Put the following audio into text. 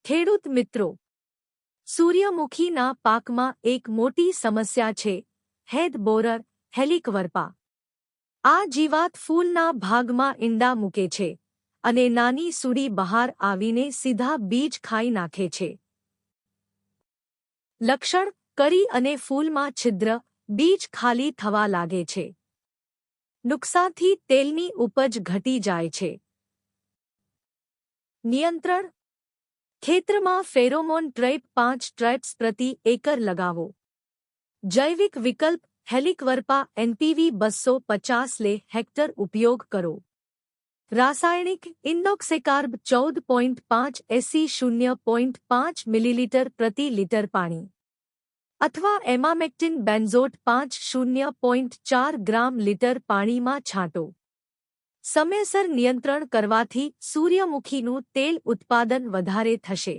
ખેડૂત મિત્રો, સૂર્યમુખીના પાકમાં એક મોટી સમસ્યા છે હેડ બોરર હેલિકવર્પા. આ જીવાત ફૂલના ભાગમાં ઈંડા મૂકે છે અને નાની સૂડી બહાર આવીને સીધા બીજ ખાઈ નાખે છે. લક્ષણ: કળી અને ફૂલમાં છિદ્ર, બીજ ખાલી થવા લાગે છે. નુકસાનથી તેલની ઉપજ ઘટી જાય છે. નિયંત્રણ: ખેતરમાં ફેરોમોન ટ્રેપ 5 ટ્રેપ્સ પ્રતિ એકર લગાવો. જૈવિક વિકલ્પ હેલિકવર્પા એનપીવી 250 લે હેક્ટર ઉપયોગ કરો. રાસાયણિક ઇન્ડોક્સિકાર્બ 14.5 એસી 0.5 મિલીલીટર પ્રતિ લીટર પાણી અથવા એમામેક્ટિન બેન્ઝોટ 5 0.4 ગ્રામ લીટર પાણીમાં છાંટો. સમયસર નિયંત્રણ કરવાથી સૂર્યમુખીનું તેલ ઉત્પાદન વધારે થશે.